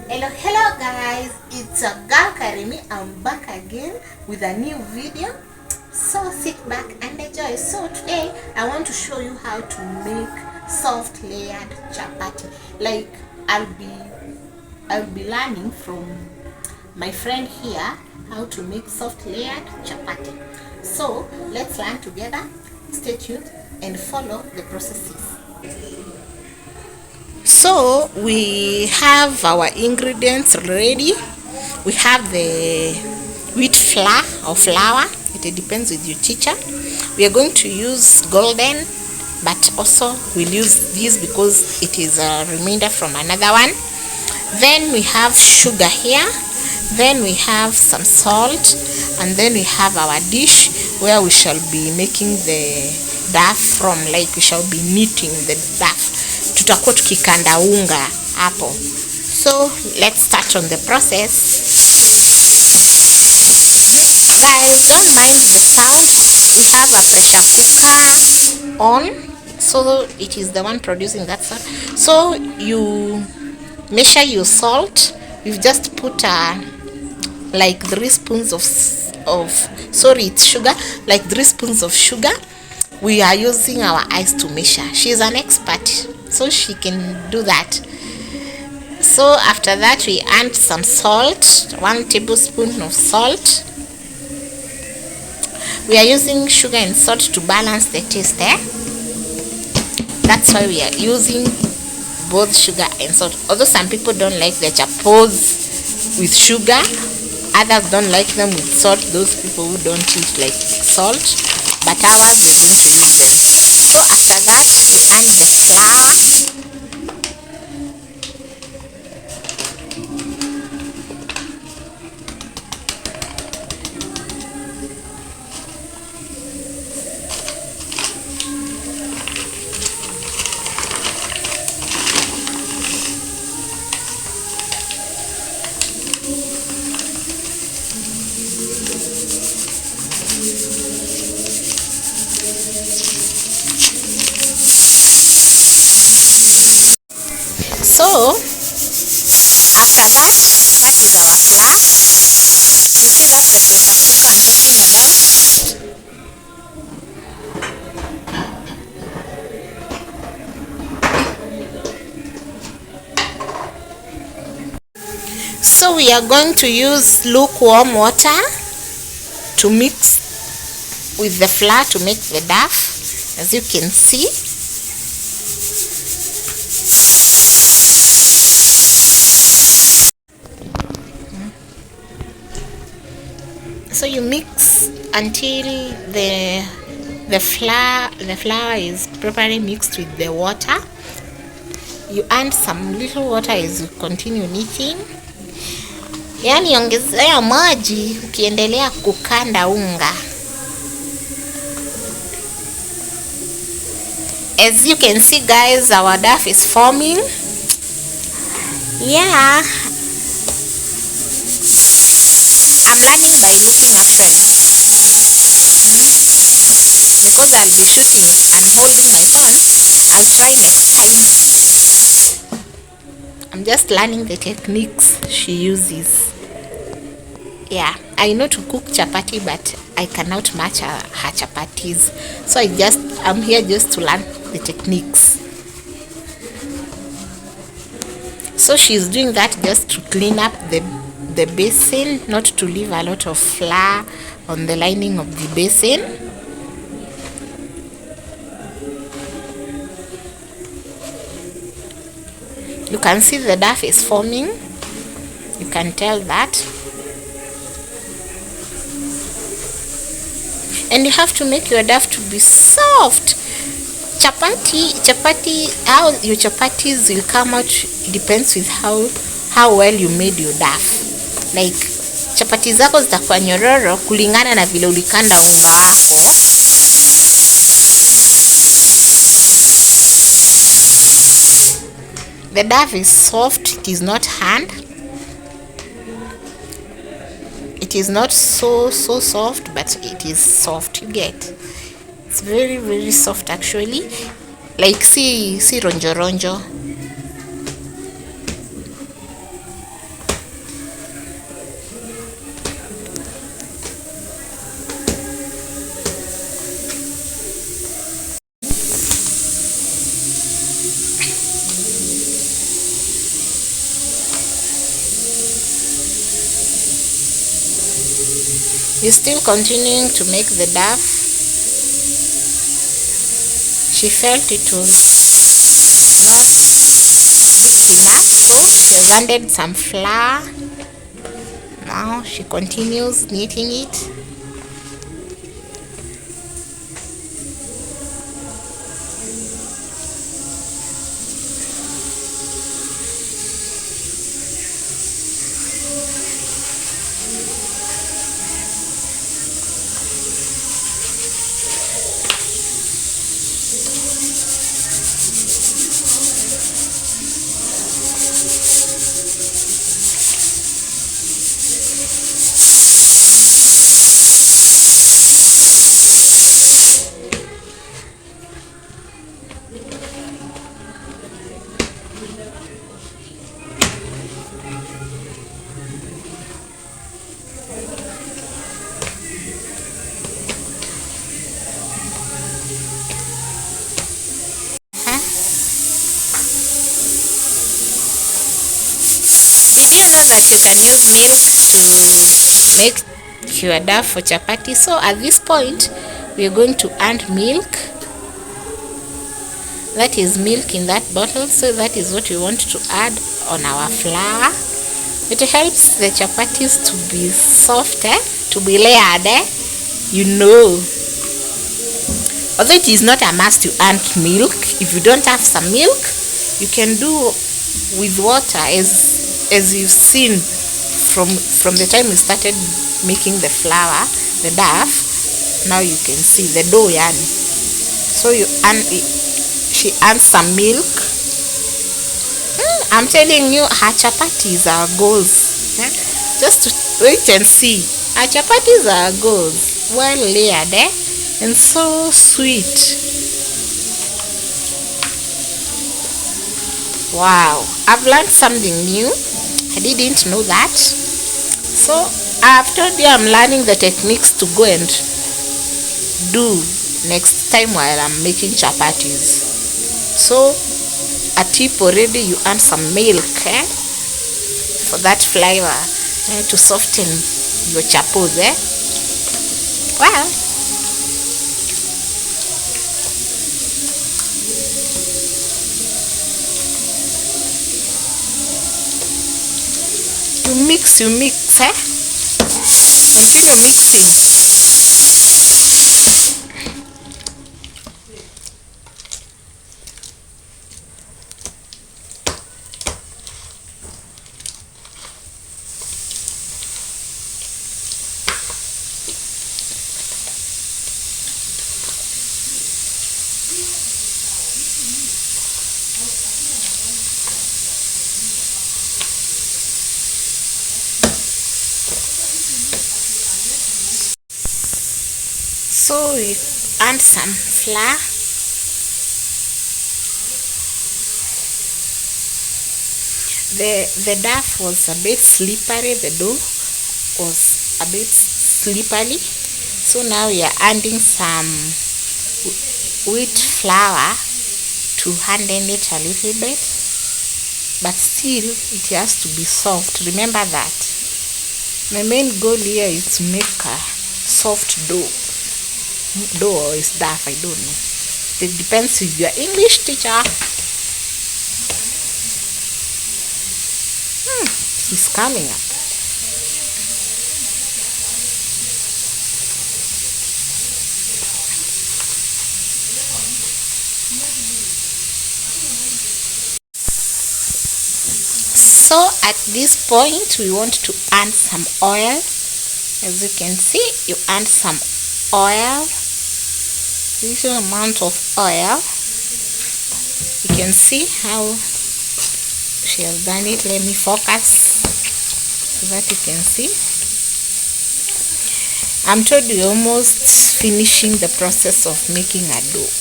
Hello guys, it's a girl Karimi. I'm back again with a new video, so sit back and enjoy. So today I want to show you how to make soft layered chapati. Like I'll be learning from my friend here how to make soft layered chapati. So let's learn together. Stay tuned and follow the processes. So we have our ingredients ready. We have the wheat flour or flour, it depends with your teacher. We are going to use golden, but also we'll use this because it is a remainder from another one. Then we have sugar here, then we have some salt, and then we have our dish where we shall be making the dough from, like we shall be kneading the dough. Tutakuwa tukikanda unga hapo. So let's start on the process. Guys, don't mind the sound. We have a pressure cooker on, so it is the one producing that sound. So you measure your salt. We've just put like 3 spoons of sorry, it's sugar, like 3 spoons of sugar. We are using our eyes to measure. She is an expert, so she can do that. So after that we add some salt, 1 tablespoon of salt. We are using sugar and salt to balance the taste there. That's why we are using both sugar and salt. Although some people don't like the chapos with sugar, others don't like them with salt, those people who don't eat like salt, but ours we're going to use them. So after that we add the flour. So after that, that is our flour. You see that's the pressure cooker I'm talking about. So we are going to use lukewarm water to mix with the flour to make the dough, as you can see. So you mix until the flour is properly mixed with the water. You add some little water as you continue kneading. Yani ongezea maji ukiendelea kukanda unga. As you can see guys, our dough is forming. Yeah, I'm learning by looking actually, because I'll be shooting and holding my phone. I'll try next time. I'm just learning the techniques she uses. Yeah, I know to cook chapati, but I cannot match her chapatis. So I'm here just to learn the techniques. So she's doing that just to clean up the basin, not to leave a lot of flour on the lining of the basin. You can see the dough is forming. You can tell that. And you have to make your dough to be soft. Chapati, how your chapatis will come out depends with how well you made your dough. Like chapati zako zitakuwa nyororo kulingana na vile ulikanda unga wako. The dough is soft, it is not hard. It is not so soft, but it is soft, you get. It's very, very soft actually. Like see ronjo. He's still continuing to make the dough. She felt it was not big enough, so she has added some flour. Now she continues kneading it. Did you know that you can use milk to make your dough for chapati? So at this point, we are going to add milk. That is milk in that bottle. So that is what we want to add on our flour. It helps the chapatis to be softer, to be layered, you know. Although it is not a must to add milk, if you don't have some milk, you can do with water, as you've seen from the time we started making the flour, the dough. Now you can see the dough, yani. So she adds some milk. I'm telling you, her chapatis are goals. Just wait and see. Her chapatis are goals, well layered, and so sweet. Wow, I've learned something new. I didn't know that. So I've told you I'm learning the techniques to go and do next time while I'm making chapatis. So a tip already, you add some milk for that flavor to soften your chapos. Well, you mix, continue mixing. So we add some flour. The dough was a bit slippery. The dough was a bit slippery. So now we are adding some wheat flour to harden it a little bit. But still, it has to be soft. Remember that. My main goal here is to make a soft dough. Dough or is dough, I don't know. It depends if you are English teacher. It's coming up. So at this point we want to add some oil. As you can see, you add some oil, little amount of oil. You can see how she has done it. Let me focus so that you can see. I'm told you're almost finishing the process of making a dough.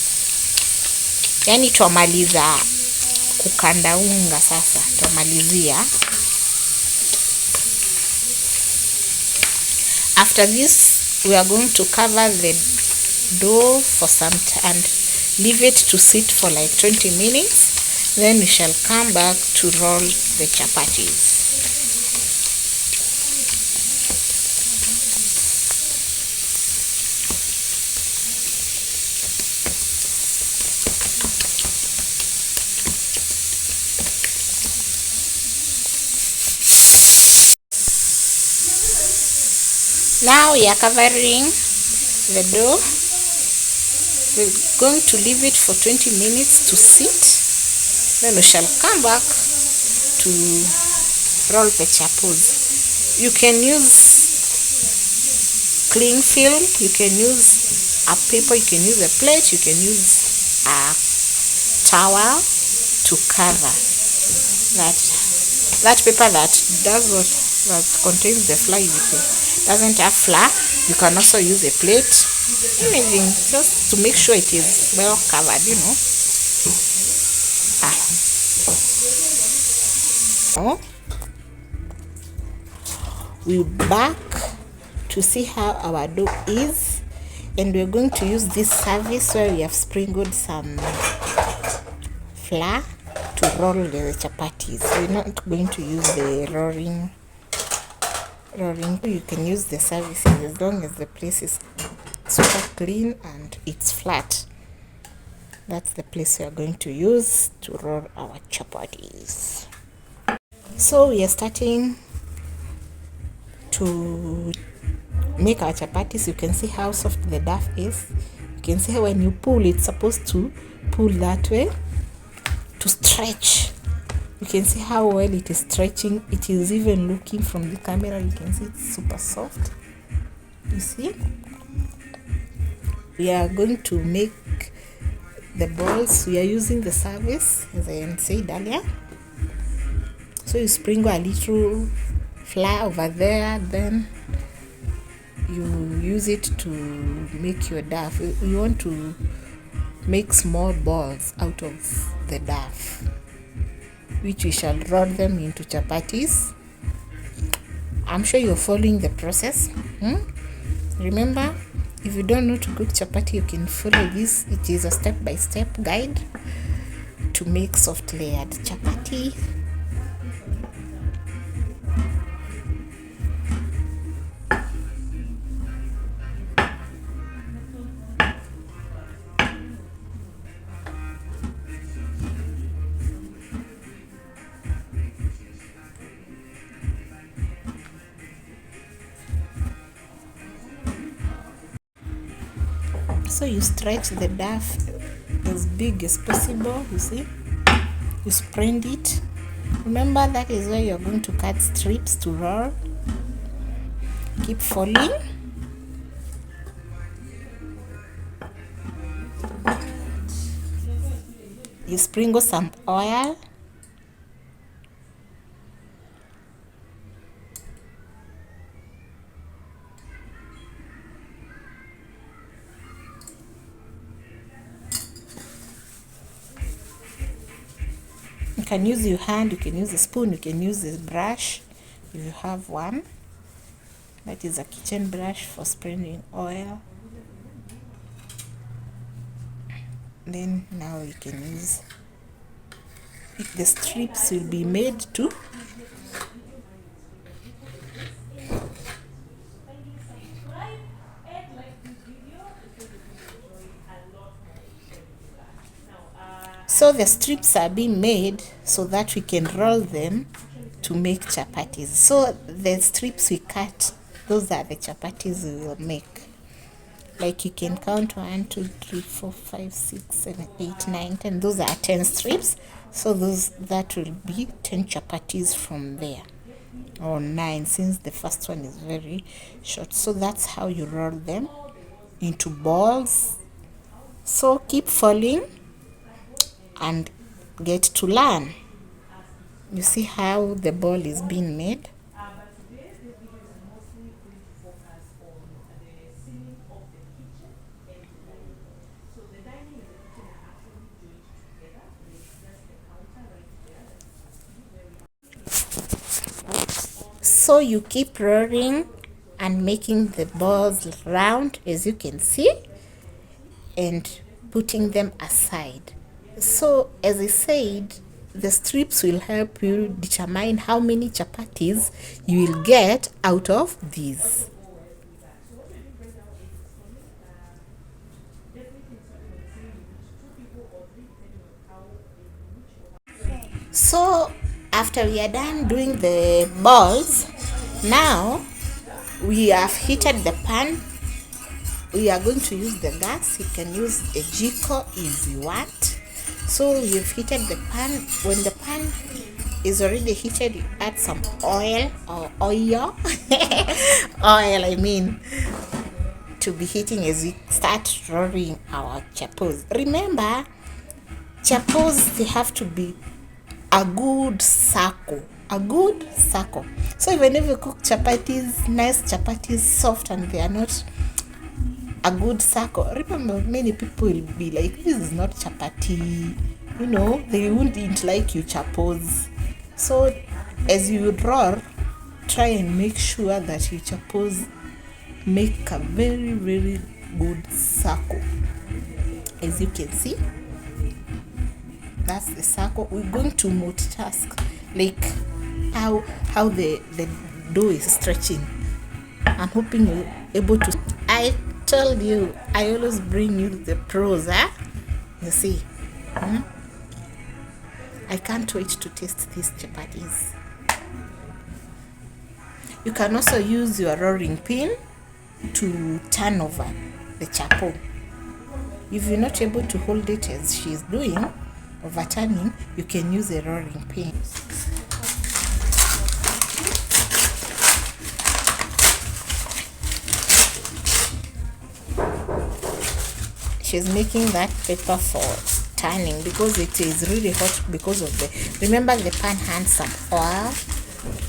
Yani twamaliza kukanda unga sasa, twamalizia. After this, we are going to cover the dough for some time and leave it to sit for like 20 minutes. Then we shall come back to roll the chapatis. Now we are covering the dough. We're going to leave it for 20 minutes to sit. Then we shall come back to roll the chapos. You can use cling film, you can use a paper, you can use a plate, you can use a towel to cover that paper that does what, that contains the flour. If it doesn't have flour, you can also use a plate, anything, just to make sure it is well covered, you know. Oh, we're back to see how our dough is, and we're going to use this service where we have sprinkled some flour to roll the chapatis. We're not going to use the roaring. You can use the services as long as the place is super clean and it's flat. That's the place we are going to use to roll our chapatis. So we are starting to make our chapatis. You can see how soft the dough is. You can see how when you pull, it's supposed to pull that way to stretch. You can see how well it is stretching. It is even looking from the camera. You can see it's super soft. You see? We are going to make the balls. We are using the service, as I said earlier. So you sprinkle a little flour over there, then you use it to make your dough. You want to make small balls out of the dough, which we shall roll them into chapatis. I'm sure you're following the process. Remember, if you don't know to cook chapati, you can follow this. It is a step-by-step guide to make soft layered chapati. So you stretch the dough as big as possible. You see, you spread it. Remember, that is where you're going to cut strips to roll. Keep folding. You sprinkle some oil. You can use your hand, you can use a spoon, you can use a brush if you have one. That is a kitchen brush for spreading oil. Then now you can use, the strips will be made to so the strips are being made so that we can roll them to make chapatis. So the strips we cut, those are the chapatis we will make. Like you can count 1, 2, 3, 4, 5, 6, 7, 8, 9, 10. Those are 10 strips. So that will be 10 chapatis from there, or 9, since the first one is very short. So that's how you roll them into balls. So keep following and get to learn. You see how the ball is being made. So you keep rolling and making the balls round, as you can see, and putting them aside. So as I said, the strips will help you determine how many chapatis you will get out of these. So after we are done doing the balls, now We have heated the pan. We are going to use the gas. You can use a jiko if you want. So you've heated the pan. When the pan is already heated, you add some oil or oil oil, I mean, to be heating as we start rolling our chapos. Remember, chapos, they have to be a good circle, so even if you cook chapatis, nice chapatis, soft, and they are not a good circle, remember, many people will be like, this is not chapati, they wouldn't like you chapos. So as you roll, try and make sure that your chapos make a very, very good circle. As you can see, that's the circle. We're going to multitask, like how the dough is stretching. I'm hoping you're able to. I told you, I always bring you the pros, you see. I can't wait to taste these chapatis. You can also use your rolling pin to turn over the chapo. If you're not able to hold it as she's doing, overturning, you can use a rolling pin. She's making that paper for turning because it is really hot because of remember the pan has some oil,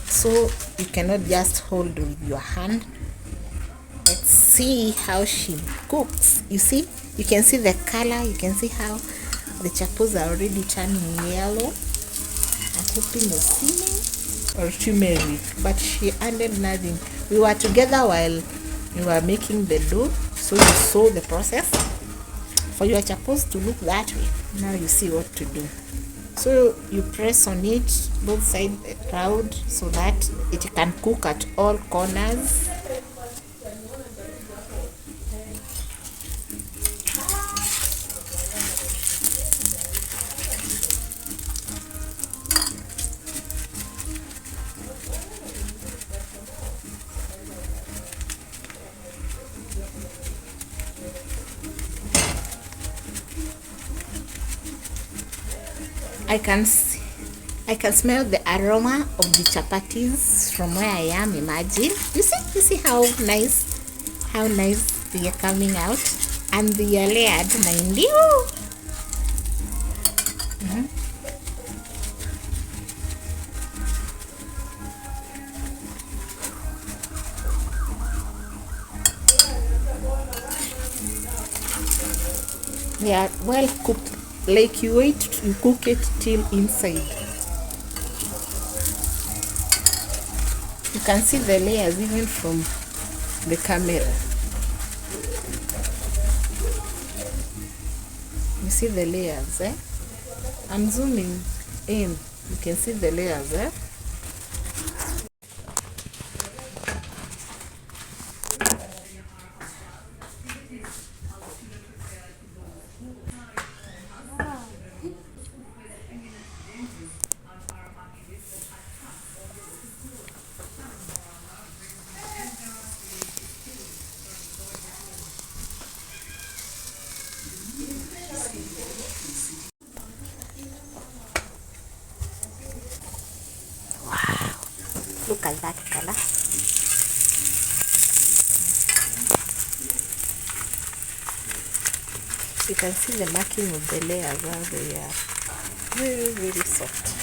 so you cannot just hold with your hand. Let's see how she cooks. You see, you can see the color, you can see how the chapos are already turning yellow. I'm hoping you're seeing, or turmeric, but she added nothing. We were together while we were making the dough, so you saw the process. For your chapos to look that way, now you see what to do. So you press on it both sides round so that it can cook at all corners. I can smell the aroma of the chapatis from where I am. Imagine, you see how nice they are coming out, and they are layered, mind you. They are well cooked. Like you wait to cook it till inside. You can see the layers even from the camera. You see the layers, I'm zooming in. You can see the layers, Look at that color. You can see the marking of the layers, how they are very, very soft.